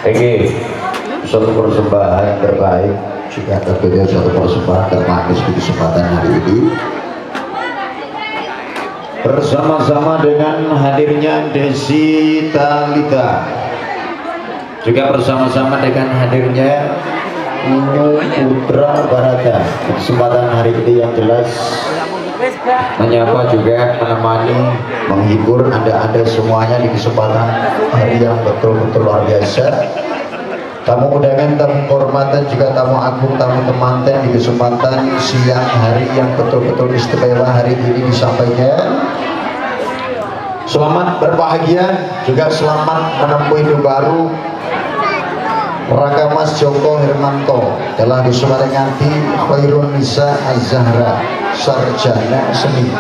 Ini suatu persembahan terbaik, juga tentunya suatu persembahan termanis di kesempatan hari ini, bersama-sama dengan hadirnya Desi Talita, juga bersama-sama dengan hadirnya Inu Putra Barata. Kesempatan hari ini yang jelas menyapa juga, menemani, menghibur Anda semuanya di kesempatan hari yang betul-betul luar biasa. Tamu undangan, tamu kehormatan, juga tamu agung, tamu temanten di kesempatan siang hari yang betul-betul istimewa hari ini disampaikan. Selamat berbahagia, juga selamat menempuh hidup baru. Raka Mas Joko Hermanto telah disuarengati Khairun Nisa Az-Zahra, sarjana seni.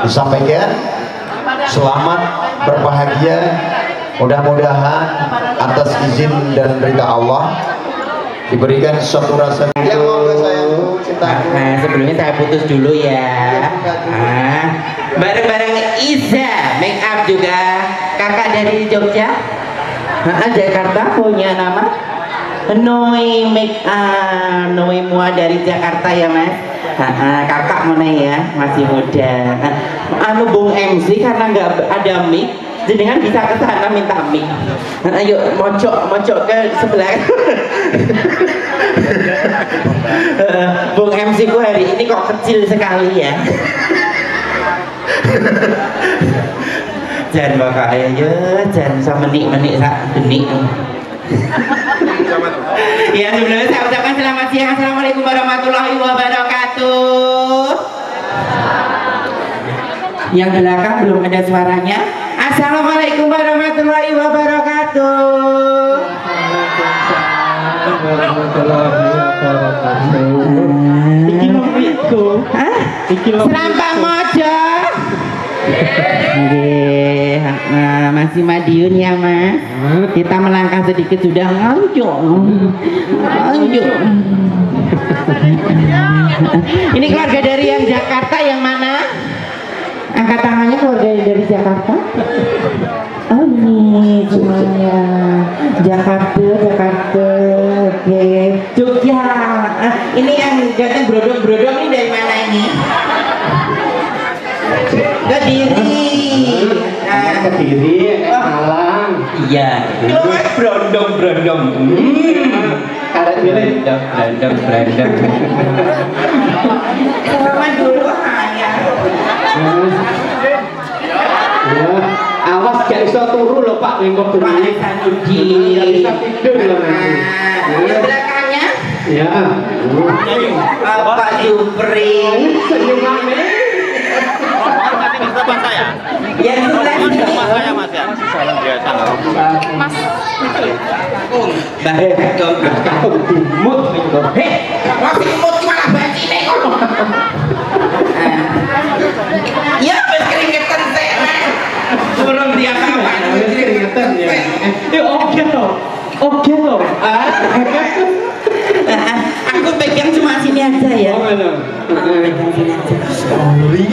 Disampaikan selamat berbahagia, mudah-mudahan atas izin dan ridha Allah diberikan suatu rasa yang sebelumnya saya putus dulu ya. Bareng-bareng Iza make up juga, kakak dari Jogja. Jakarta punya nama Noi make up, Noi Mua dari Jakarta ya mas. Kakak mana ya, masih muda. Anu Bung MC karena nggak ada mic, jenengan bisa ke sana minta mic. Ayo mocok ke sebelah. Bung MC ku hari ini kok kecil sekali ya. Jangan bakal aja, jangan sama menik sak benik. Ya sebelumnya saya ucapkan selamat siang. Assalamualaikum warahmatullahi wabarakatuh. Yang belakang belum ada suaranya. Assalamualaikum warahmatullahi wabarakatuh. Iki lombiko. Selampang mojo. Masih Madiun ya mas. Kita melangkah sedikit sudah nganjuk. Ini keluarga dari yang Jakarta yang mana? Angkat tangannya keluarga dari Jakarta. Oh ini semuanya Jakarta. Oke. Jogja. Ini yang datang brodong ini dari mana ini? Kediri. Kediri, Malang. Iya. Keluar brondong. Karet milih. Brondong. Selamat dulu ya. Awas gak bisa turu loh Pak Lingkup turu. Pak Hasanuddin. Gak bisa tidur loh nanti. Yang belakangnya? Ya. Pak Jupri. Senyumannya. Teman saya. Yang sebelah sini. Mas saya mas ya. Mas. Dong. Dimut nih. Hei, masih imut malah banci nih. Ya, keringetan saya. Belum dia kawan. Keringetan ya. Oke loh. Aku pegang cuma sini aja ya. Oh, Pegang sini aja.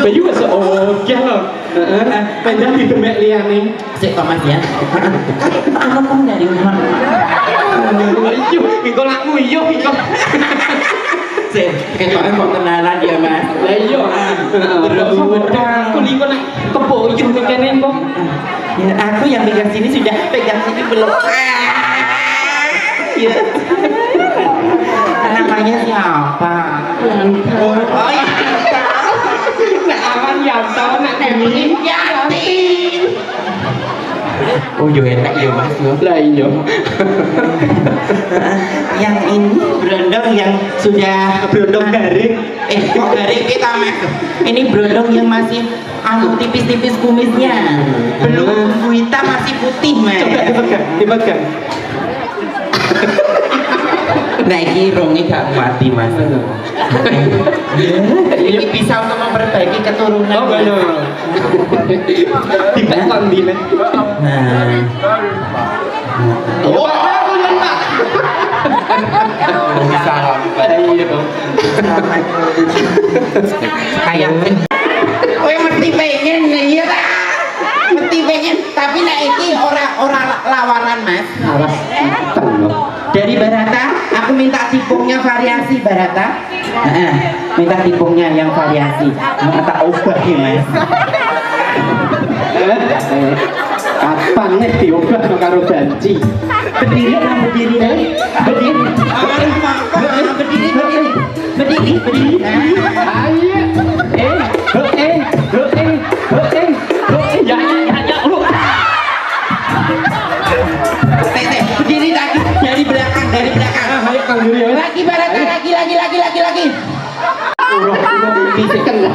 Bayu masuk oke loh. Panjang di demek liane. Sik Thomas ya. Aku kan dari rumah. Iyo, engko lakmu iyo. Sik, ketok kok kenalan ya Mas. Lah iya. Aku liko nak kepoyuh ning kene kok. Ya, aku yang pegang sini sudah, pegang sini belum. Ya. Namanya siapa? Oh iya. Nak awan Yanto, nak Demin Yanti. Oh yo enak yo mas yo. Lah iya. Yang ini berondong yang sudah Berondong garing. kok garing kita mas. Ini berondong yang masih tipis-tipis kumisnya. Belum bumbu hitam masih putih mas. Coba dipegang. Nah ini rongi gak mati mas. Ini bisa untuk memperbaiki keturunan. Oh Mas. benar. Dipegang dile. Nah. Oh, aku nyentak. Iya dong. Kayak kowe mesti pengen ya ta? Mesti pengen tapi nek iki ora lawanan mas. Alas. Dari Barata aku minta tipungnya variasi Barata. Minta tipungnya yang variasi. Mau tak ubah ya mas. Kapan nih diubah karo banci? Berdiri lah berdiri lah. Berdiri. Berdiri. Ayo. Ya lu. Teh berdiri lagi dari belakang. Ayo Kang Yuri. Lagi Barata lagi. Bisikan lah.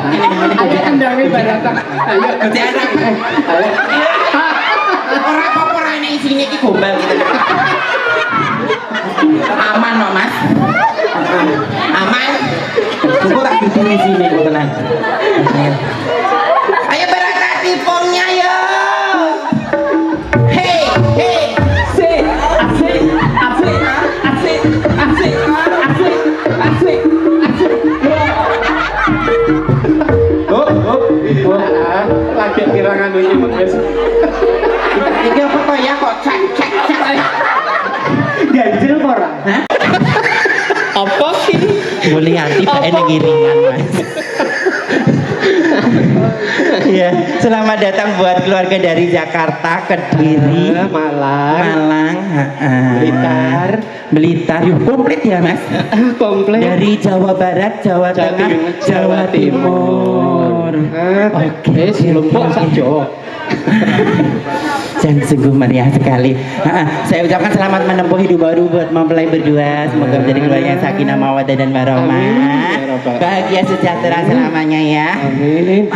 Ayo kendangin Barata. Ayo Jangan. Ayo. Orang apa ini isinya iki gombal gitu. Aman no mas. Aman. Tunggu tak duduk di sini kok tenang. Ayo Barata tipungnya yo. Hey. Asik. Lagi kirangan ini Mas. Iki apa kok ya kok cek. Ganjil ora? Hah? Apa sih? Boleh anti Pak ini giringan mas. Ya, selamat datang buat keluarga dari Jakarta, Kediri, Malang, Blitar. Yuk, komplit ya mas. Komplit. Dari Jawa Barat, Jawa Tengah, Jawa Timur. Oke, Lombok saja. Dan sungguh meriah sekali. Saya ucapkan selamat menempuh hidup baru buat mempelai berdua. Semoga menjadi keluarga yang sakinah mawaddah dan warahmah. Bahagia sejahtera selamanya ya. Amin.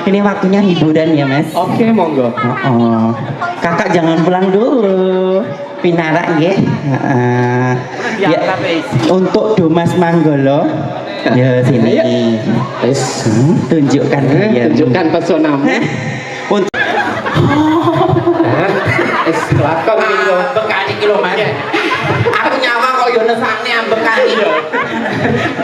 Ini waktunya hiburan ya mas. Oke, monggo. Kakak jangan pulang dulu. Pinarak ya. Ya. Untuk Dumas Manggolo. Ya sini. Wes, Tunjukkan dia. tunjukkan pesonamu. Untuk Lakon gitu. bekali kilo mas. Aku nyawa kok yo nesane bekali lho.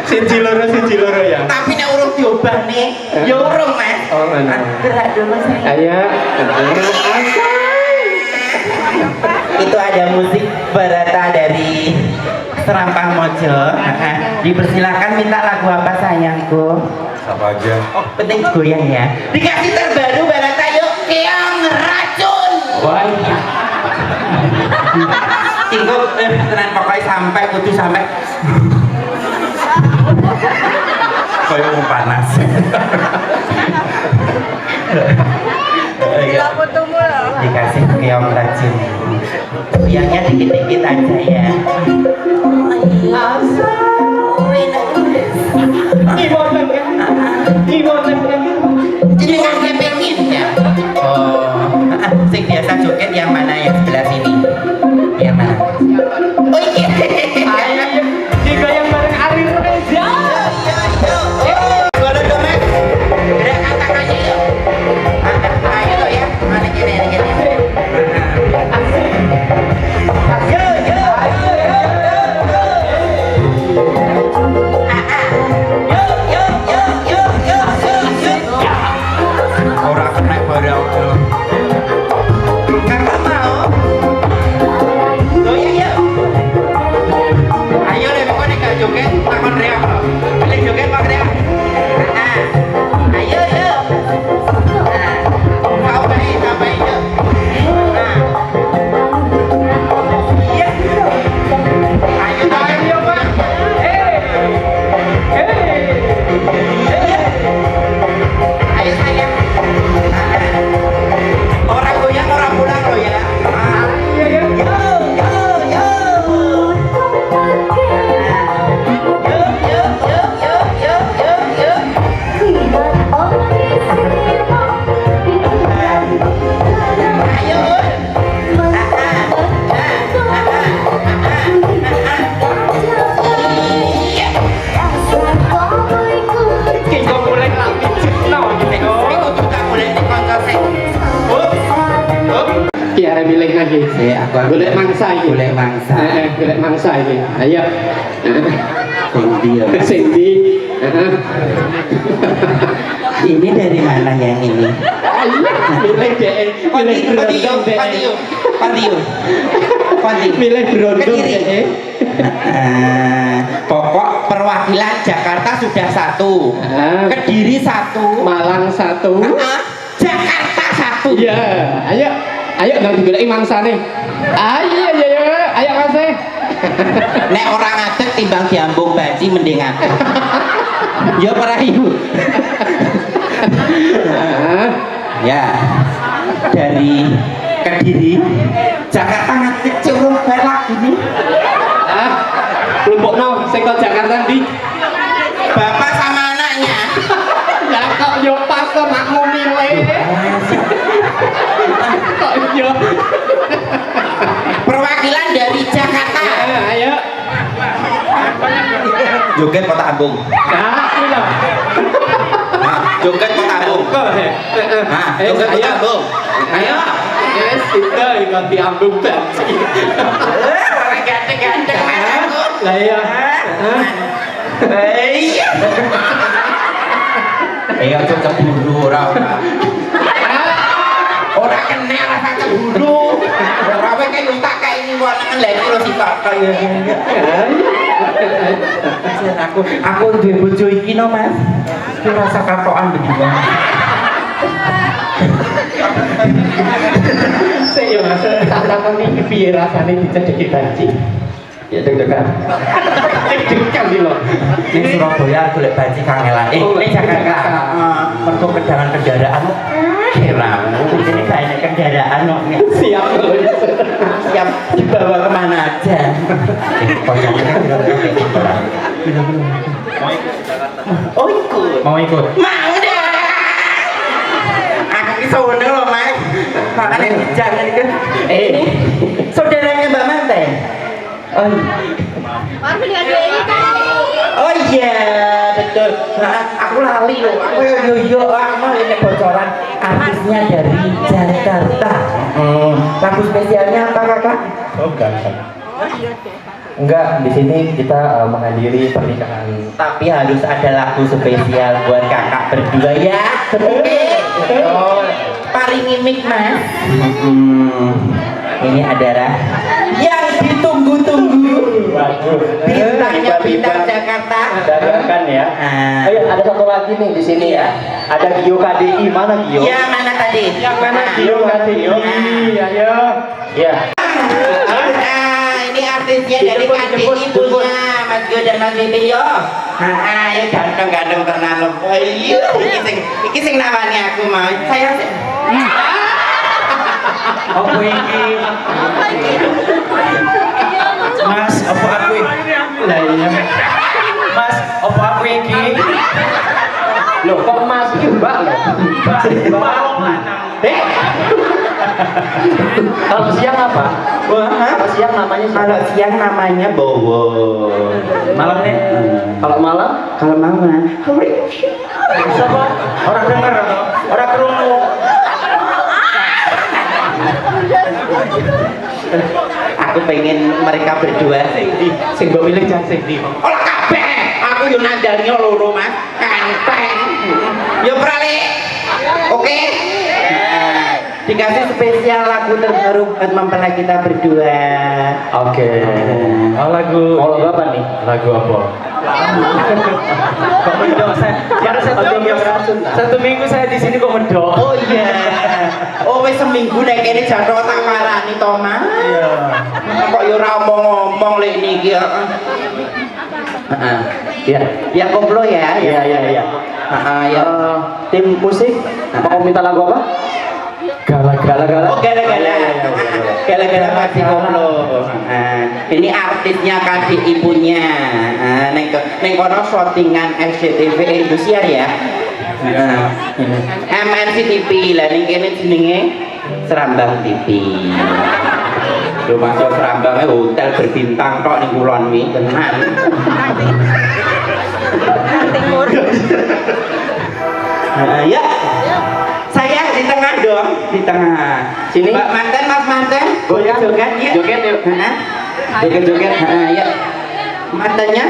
Siji loro ya. Tapi nek urung diobah nih, yo urung mas. Oh, ngono. Gerak dulu saya. Ayo. Itu ada musik Barata dari Serampang Mojo. Dipersilakan minta lagu apa sayangku? Apa aja? Oh, penting goyang ya. Dikasih terbaru Barata yuk, Keong Racun. Wah. Tinggal tenan pokoknya sampai kudu sampai. Kayak mau panas. Dikasih Keong Racun. Goyangnya dikit-dikit aja ya. Jenengan kepengin ya? Oh, sing biasa joget yang mana yang sebelah sini? Yang mana? Oh iya. Digoyang bareng Ari Reza. Boleh dong mas? Gerakan tangannya yuk. Ayo ya, mana gini. Orang kena barang. Kakak mau? Goyang yuk. Ayo deh, pokoknya gak joget, takon reak loh. Pilih joget pak reak. Ayo yuk. Kau baik yuk. Iya. Ayo tangan yuk pak. Ayo sayang. Orang goyang orang mangsa ini. Ayo. Cindy. Cindy. Ini dari mana yang ini? Milih DE. Milih berondong DE. Milih berondong DE. Pokok perwakilan Jakarta sudah 1, Kediri 1, Malang 1, Jakarta 1. iya, ayo nang digoleki mangsane. Ayo Mas. Nek orang ngadeg timbang diambung baji mending ngadeg. Ya para ibu. Ya, dari Kediri Jakarta ngadeg curung lagi nih. Kelompokno sing kok Jakarta ndi? Bapak sama anaknya. Ya kok yo pas kok makmu milih. Kok yo. Perwakilan dari Jakarta. Ayo. Joget Kota Ambung. Kuwi lho. Joget Kota Ambung. Joget Kota Ambung. Ayo. Yes, itu kok diambung baji. Ganteng-ganteng aku. Lah iya. Iya. Ayo coba cemburu ora. Ora kena rasa cemburu. Ora wae kaya tak kae ini warnane lha iki lho sifat kaya ngene. Aku duwe bojo iki no, Mas. Ki rasa katokan begini. Saya Mas, tak takoni iki piye rasane dicedheki banci. Ya deg-degan. Deg-degan iki lho. Ning Surabaya golek banci kangelan. Ning Jakarta. Mergo kedangan kendaraan. Heran. Ini kayak kendaraan kok. Siap lho. Siap dibawa kemana aja. Oh ikut. Mau ikut? Mau deh. Aku ki seneng loh, Mas. Makanya jangan itu. Saudaranya Mbak Manten. Oh iya, betul. Nah, aku lali loh. Aku yo aku ini bocoran artisnya dari Jakarta. Lagu spesialnya apa, Kakak? Oh, enggak, di sini kita menghadiri pernikahan. Tapi harus ada lagu spesial buat kakak berdua ya. Oke. Paringi mic, Mas. Ini adalah yang ditunggu-tunggu. Bintangnya bintang Jakarta. Dadakan ya. Ayo, ada satu lagi nih di sini ya. Ada Gio KDI, mana Gio? Ya, mana tadi? Yang mana Gio KDI. Ayo. Ya. Ini artisnya dari KDI punya Mas Gio dan Mas Tio. Ayo ganteng-ganteng tenan lho. Iya, iki sing namanya aku mau. Saya Apa ini? Mas, apa aku ini? Lah iya. Mas, apa aku ini? Loh kok Mas iki Mbak lho. Kalau siang apa? Kalau siang namanya siapa? kalau siang namanya Bowo. Malam nih? Kalau malam? Kalau mama, Siapa? Orang denger atau? Orang kerungu? aku pengen mereka berdua Sing mbok milih jan sing ndi? olah kabeh aku yo nandalnya loro Mas kanteng yo prale oke. Dikasih spesial lagu terbaru buat mempelai kita berdua. Oke. Oh, lagu apa nih? Lagu apa? Kok mendok saya? Baru satu minggu saya di sini kok mendok. Oh iya. Oh wis seminggu nek kene jatuh tak marani to Mas. Iya. Kok yo ora omong-omong lek niki ya. Heeh. Iya. Ya koplo ya. Iya. Heeh ya. Tim musik mau minta lagu apa? Gala-gala. Oh gara-gara pasti koplo. Ini artisnya KDI punya. Neng kono shootingan SCTV Indosiar ya. MNC TV lah ning kene jenenge Serambang TV. Lho masuk Serambangnya hotel berbintang tok ning kulon wi tenan. Ya. Saya di tengah dong, di tengah. Sini. Mbak Manten, Mas Manten, Goyang. joget ya. Joget yuk. Joget-joget. Ya. Matanya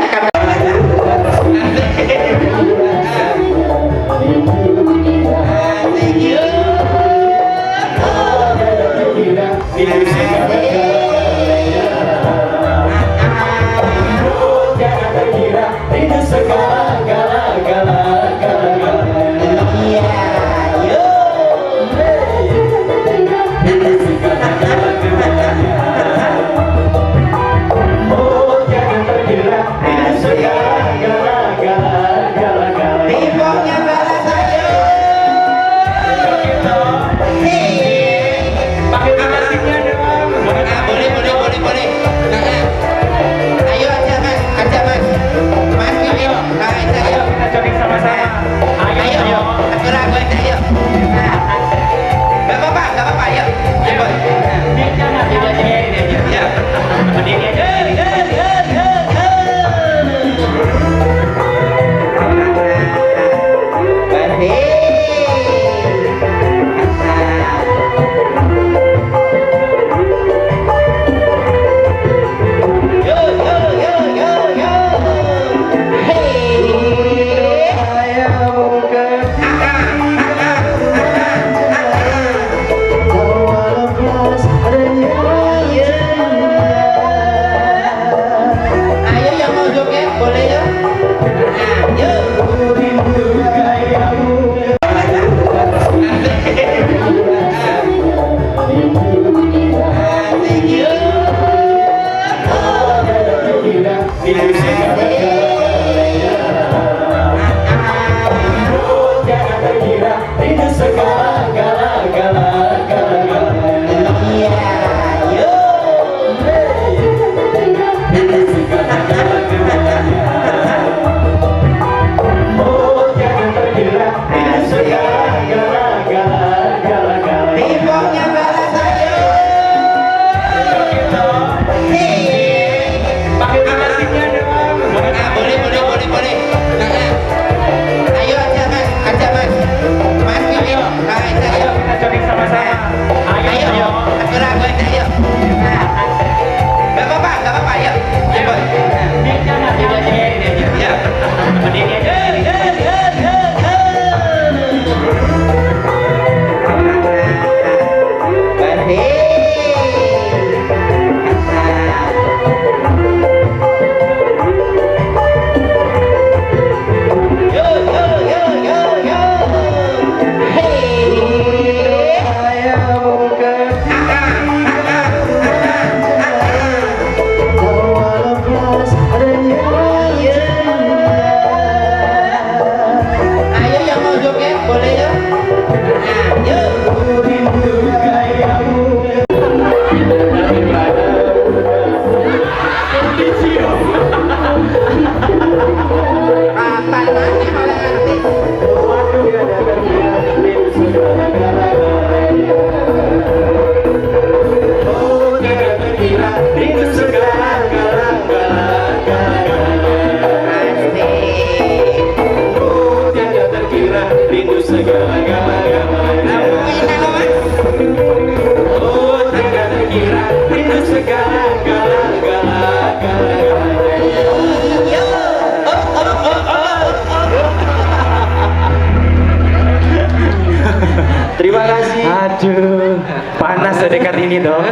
Terima kasih. Aduh, panas sedekat ini dong.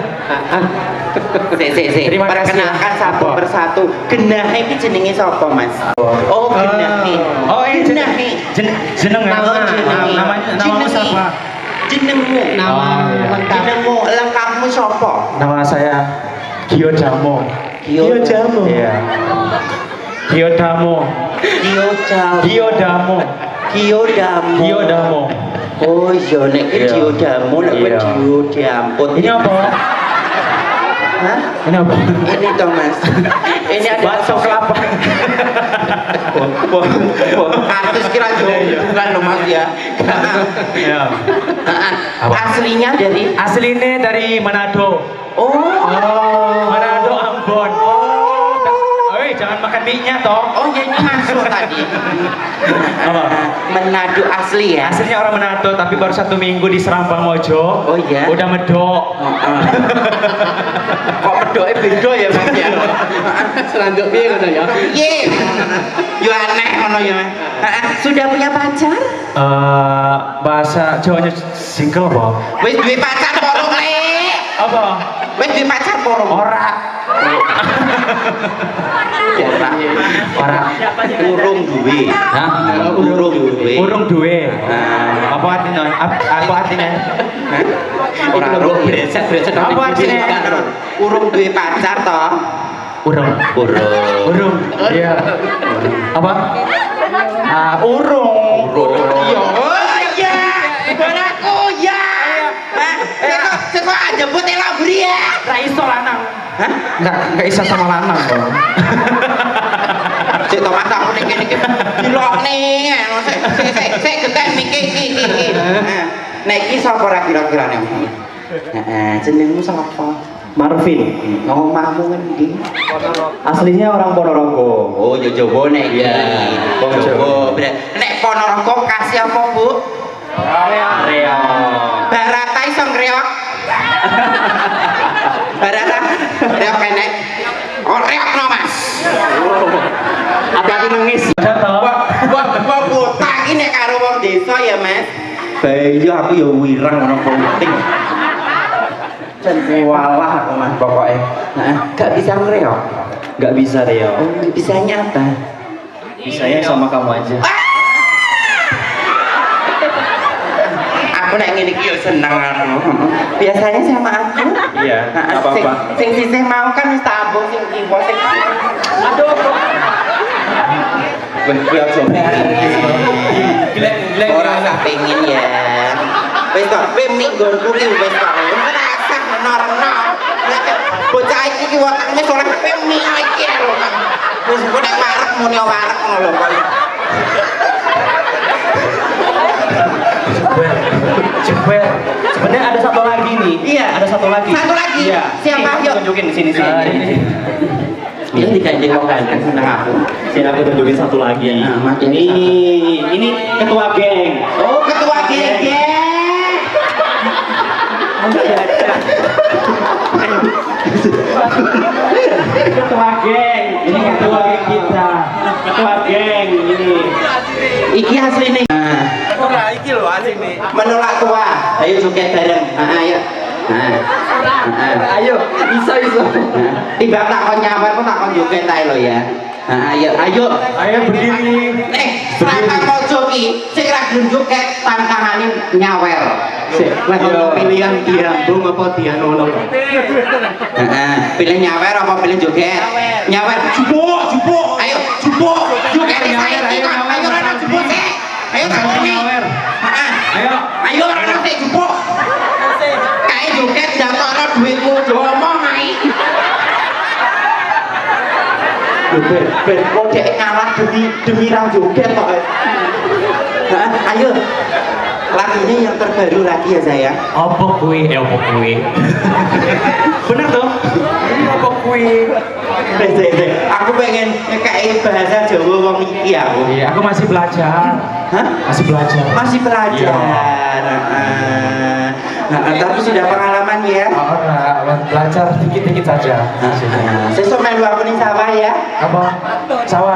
Terima kasih. Perkenalkan satu persatu. Genahe iki jenenge sapa, Mas? Oh, Genahe. Oh, ini Genahe. jeneng Namanya namamu siapa? Jenengmu. Jenengmu lengkapmu sapa? Nama saya Gio Damo. Gio Damo. Iya. Gio Damo. Gio Damo. Gio Damo. Gio Damo. Gio Damo. Oh iya, nek Iya. Gio Damo, nek Iya. Gio Damput. Ini apa? Hah? Ini apa? Ini toh, Mas. Ini ada Bakso kelapa. Kartus kira bukan loh, Mas ya. Ya. Aslinya dari Aslinya dari Manado. Oh. Manado Ambon. Oi, jangan makan mie-nya toh. Oh ya ini masuk tadi. Apa? Manado asli ya. Aslinya orang Manado tapi baru 1 minggu di Serambang Mojo. Oh iya. Udah medok. Kok medoknya beda ya Mas ya? Selanjut piye ngono ya? Ye. Yo aneh ngono ya. Sudah punya pacar? Bahasa Jawanya single apa? Wis duwe pacar porong le. Apa? Wis duwe pacar porong. Ora. Ora. Urung duwe. Hah? Urung duwe. Urung duwe. Apa artinya? Apa artinya? Ora urung breset. Apa artinya? Urung duwe pacar toh? Urung. Urung. Iya. Apa? Urung. Iya. Oh iya. Bonaku ya. Seko aja buat elabri ya. Ra iso lanang. Hah? Enggak iso sama lanang kok. Cek Thomas aku ning kene iki dilokne ngono sik getek mikir iki. Nek iki sapa ra kira-kirane? Heeh, jenengmu sapa? Marvin. Omahmu ngendi? Aslinya orang Ponorogo. Oh, yo Jawa nek iki. Wong Jawa. Nek Ponorogo kasih apa, Bu? Area. Barata iso ngreok. Barata. Reok kene. Oh, reok no, Mas. Hati-hati nangis. Wah, botak iki nek karo wong desa ya, Mas. Bayu aku ya wirang ngono penting. Jan walah aku Mas pokoknya. Heeh, gak bisa ngreok. Gak bisa Rio. Bisanya apa? Bisanya sama kamu aja. Aku nek ngene iki yo seneng aku. Biasanya sama aku. Iya, Nah, gak apa-apa. Sing sisih mau kan wis tabung sing kiwa sing. Aduh. Berat soalnya. Glek ora sak pengin ya. Wis kok kowe minggonku ki wis kok. Ora asah reno-reno. Bocah iki ki wetenge soleh kowe mie iki lho. Wis kok nek wareg muni wareg ngono lho kok. Cepet. Sebenarnya ada satu lagi nih. Iya. Ada satu lagi. Satu lagi? Iya. Siapa? Nih, aku Yuk. tunjukin di sini sini. Ini digandeng wong ganteng seneng aku. Sini aku tunjukin satu lagi. Nah, makin Ini ketua geng. Oh, ketua geng. Ketua geng. Ini ketua geng kita. Ketua geng ini. Iki asline. Ora iki lho asline. Menolak tua. Ayo joget bareng. Ayo. Ayo, bisa. Tiba tak kon nyawer kok tak kon joget ae lho ya. Ayo. Ayo berdiri. Serangkang mojo ki sing ra gelem joget tantangane nyawer. Sik, lah ono pilihan diambung apa dianono. Pilih nyawer apa pilih joget? Nyawer. Jupuk. Ayo, jupuk. Joget saiki kok. Ayo ora jupuk sik. Ayo tak nyawer. Ayo ora sik jupuk. Kae joget jatokno duitmu omong ae. Ben kok dhek ngalah demi ra joget kok. Ayo. Lagunya yang terbaru lagi ya sayang. Apa kuwi? Apa kuwi? Bener toh? Ini apa kuwi? Aku pengen kayak bahasa Jawa wong iki aku. Iya, aku masih belajar. Hah? Masih belajar. Masih belajar. Tapi sudah pengalaman ya. Ora, belajar dikit-dikit saja. Sesuk melu aku ning sawah ya. Apa? Sawah.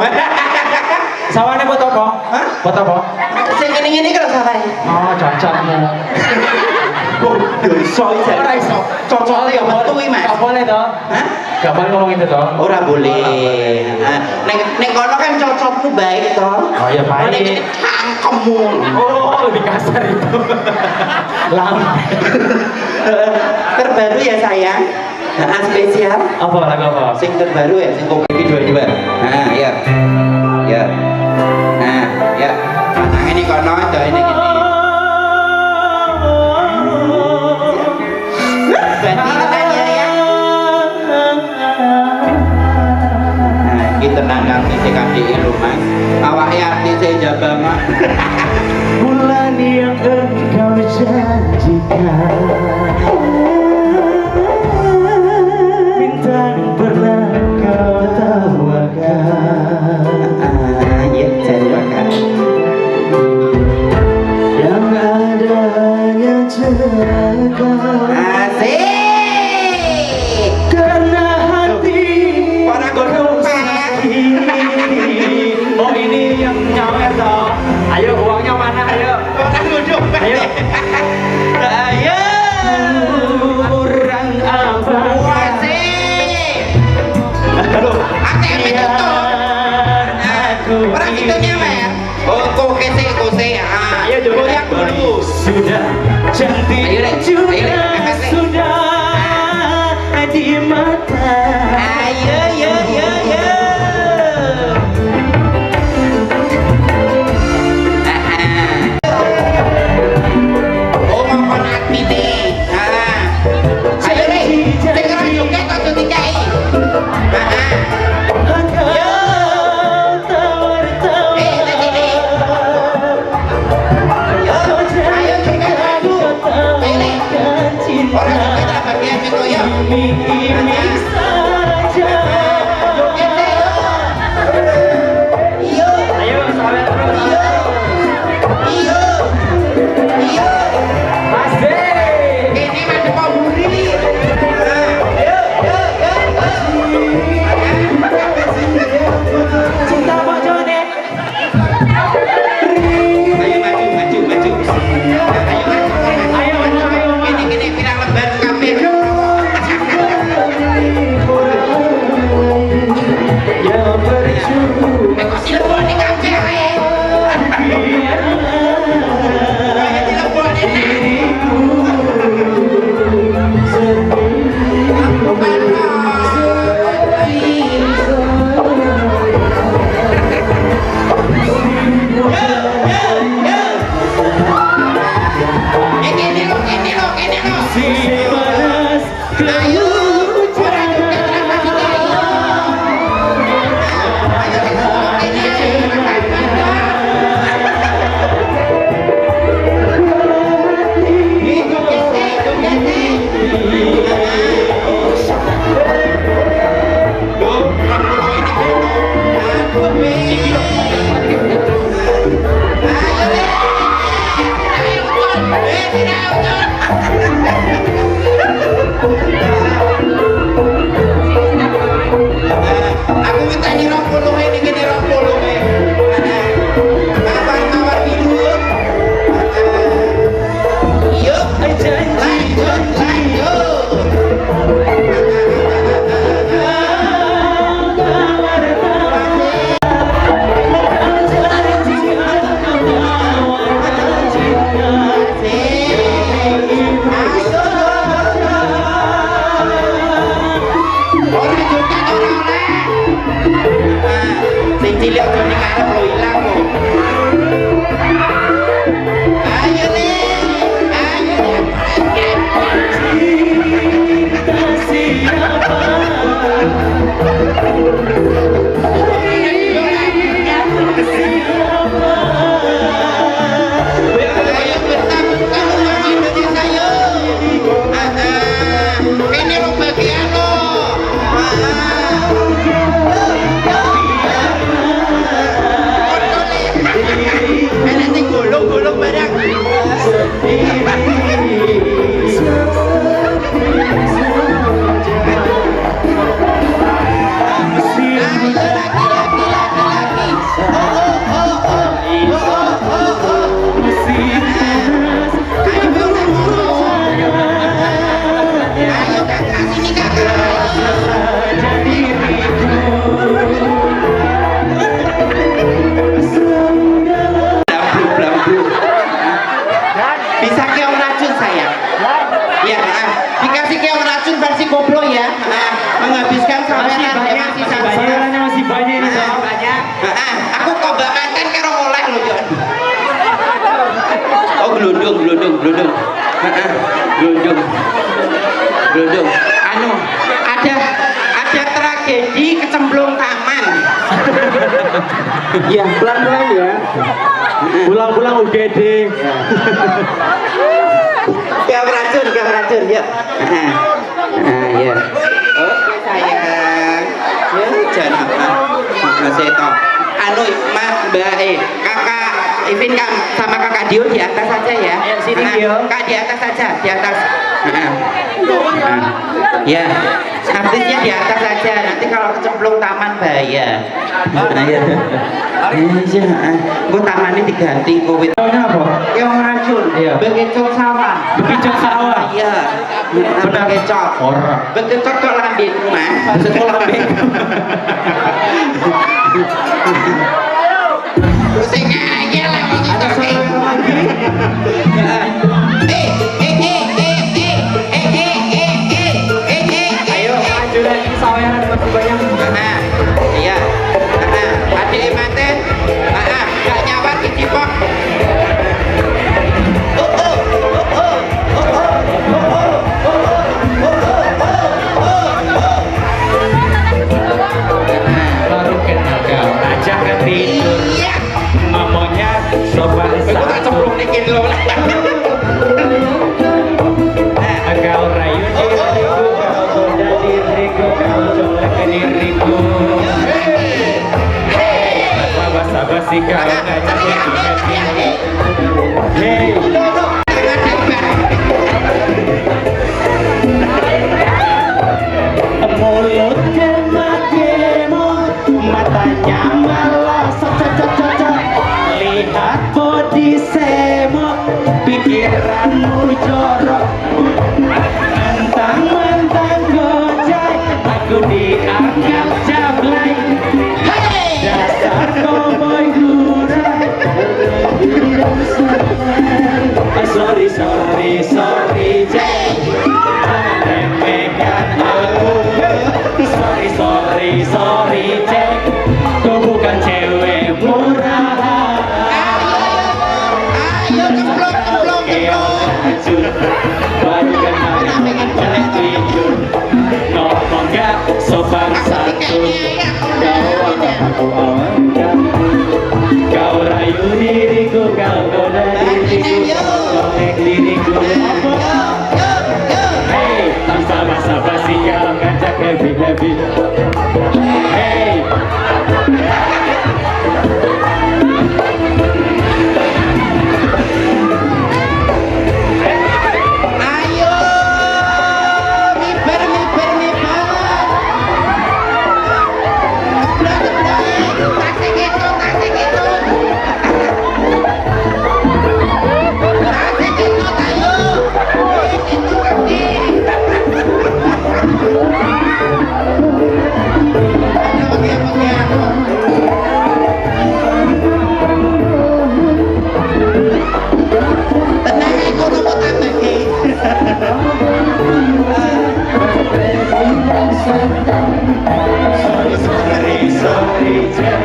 Sawahnya buat apa? Hah? Buat apa? Sing ngene-ngene kalau sawah. Oh, cocokmu. Iso iki. Ora iso. Cocok ya metu iki, Mas. Gak boleh toh? Hah? Gak boleh ngomong itu toh? Ora boleh. Nek kono kan cocokku baik toh. Oh ya baik. Nek ini cangkemmu. Oh, lebih kasar itu. Lambe. Terbaru ya sayang. Spesial. Apa lagu apa? Sing terbaru ya, sing kok iki dua-dua. Ya. Ya. Ya. Tangan ini kono, do ini gini. Berarti tanya ya. Iki tenang ngerti sing kadiki lho, Mas. Awake artise Jabang. Bulan yang engkau janjikan, bintang pernah kau tawarkan. itunya mer. Oh kose Ayo dulu. goyang dulu. Sudah cantik Ayo, Rek. juga Ayo, Rek. Angkat, Rek. sudah di mata. Ayo yo. Oh mau hati nih. Ayo nih, dengar joget atau dikai. Orang kita bagian itu ya. Iming-iming saja. Ayo sampai terus. Asik. Ini macam pemburi. Cinta bojone. Ayo maju. Ayo maju. Gini pirang lembar kabeh. Ya berjuang. Kok silebone kabeh ae. Kayak silebone Ini lo. Si panas Ayo, orang juga terang Aku minta ni 20 ini gini 20 Mawar biru. Yuk, lanjut. Orang juga orang oleh. Sing cilik aja ning arep lo ilang kok. Ayo nih. Ayo bertamu kamu masih Indonesia yuk. Ini lo bagian lo. Enak sing gulung barang. Ayo kakak sini kakak. Bisa keong racun sayang. Ya, dikasih keong racun versi koplo ya. Menghabiskan saweran masih Bayarannya masih banyak ini Bang. banyak. Aku kok mbak manten karo oleh lho, Jon. Oh, glundung. Glundung. Anu, ada tragedi kecemplung taman. Ya, pelan-pelan ya. Pulang-pulang UGD. Keong racun ya. Ya. Oke sayang. Ya jangan masih toh. Anu kakak Ivin sama kakak Dio di atas saja ya. Ayo, sini, Dio. Kak di atas saja, di atas. Ya, artisnya di atas saja. Nanti kalau kecemplung taman bahaya. Ya. Gue taman ini diganti COVID. Apa? Keong racun. Iya. Bekecot sawah. Bekecot sawah. Iya. Benar. Bekecot. Ora. Bekecot kok lambekku, Mas. Bekecot lambekku. Sing ngayal wong Ada iki. saweran lagi. Ayo maju lagi saweran masih banyak. Iya. Adik manten. Gak nyawar kicipok. Baru kenal kau ajak ke tidur. Iya. Ngomongnya sopan Aku tak satu. cemplung dikit lo. Kau rayu diriku, kau goda diriku, kau colek diriku. Basa-basi kau ngajak aku happy. Hey, mulutnya mademo, matanya malah cocok-cocok. Lihat body semok, pikiranmu jorok. Mentang-mentang gojek, aku dianggap jablay. Dasar cowboy gurai. Sorry, Jack. Jangan remehkan aku. Sorry, Jack. Kau bukan cewek murahan. Ayo cemplung. Racun, baru kenal jelek tuyul. Ngomong gak sopan santun. Kau awalkan. Kau rayu diriku, kau goda diriku, kau colek diriku. Hey, tanpa basa-basi kau ngajak happy. Hey. Ayo, miber. Tasik itu. Tasik itu, ayo. Itu ngerti. Tenang, aku nomor tambah. Sorry, Jack.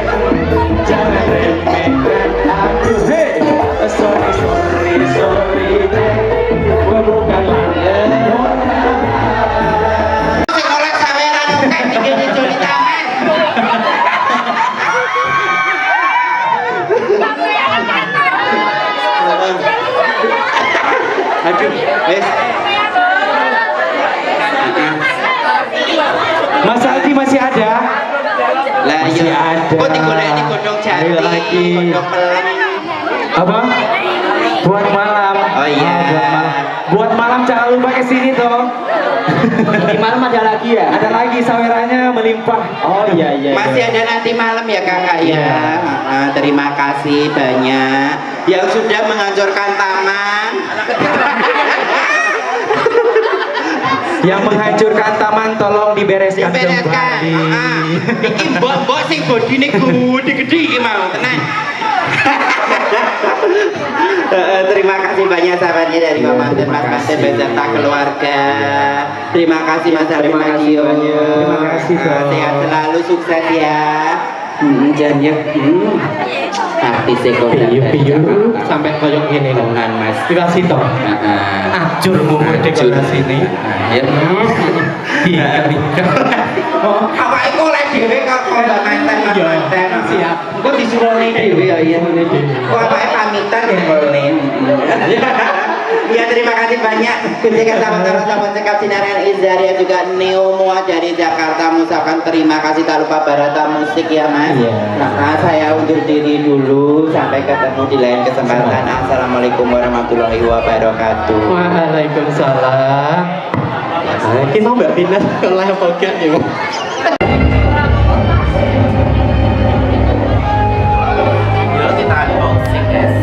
Jangan remehkan aku. Hey, sorry, Jack. Gua bukanlah orang. Sing oleh saweran oke iki joli tangan. Aduh, wes. Mas Aldi masih ada? Lah Masih iya. ada. Kok digoleki godhong jati, Ayo lagi. godhong melem. Apa? Buat malam. Oh iya. Buat malam jangan lupa ke sini toh. Di malam ada lagi ya? Ada lagi sawerannya melimpah. Oh iya. Masih ada nanti malam ya kakak ya. Terima kasih banyak yang sudah menghancurkan taman. Yang menghancurkan taman tolong dibereskan Dibereskan. kembali. Iki mbok-mbok sing bodine gede-gede iki mau, tenang. Terima kasih banyak sahabatnya dari Pak Manten, Mas Manten beserta keluarga. Terima kasih Mas Aldi Terima kasih Madio. banyak. Terima kasih, Bang. Sehat selalu, sukses ya. Jan ya. Artis Piyu sampai koyok ini loh. Mas. Dikasih toh. Acur bumbu dekorasi ini. Ya. Iya. Apa itu oleh dhewe kok Mbak Manten, Mas Iya. Manten. Siap. Kok disuruhne dhewe ya iya. Kok apake pamitan ya boleh. Ya terima kasih banyak. Ketika sama-sama cekap Sinaran Izaria juga Neo Mua dari Jakarta mengucapkan terima kasih. Tak lupa Barata Musik ya Mas. Iya. Nah, saya undur diri dulu. Sampai ketemu di lain kesempatan. Assalamualaikum warahmatullahi wabarakatuh. Waalaikumsalam. Ini mau Mbak Tina live podcast ya. Yuk kita unboxing guys.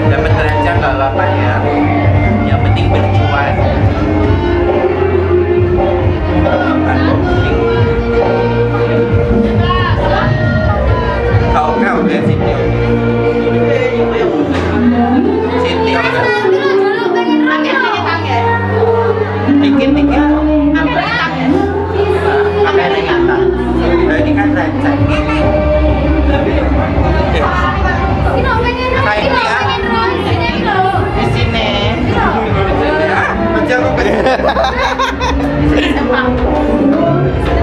Dapat rancang nggak apa-apa ya. Yang penting berjuang. Unboxing. Kau ya sih.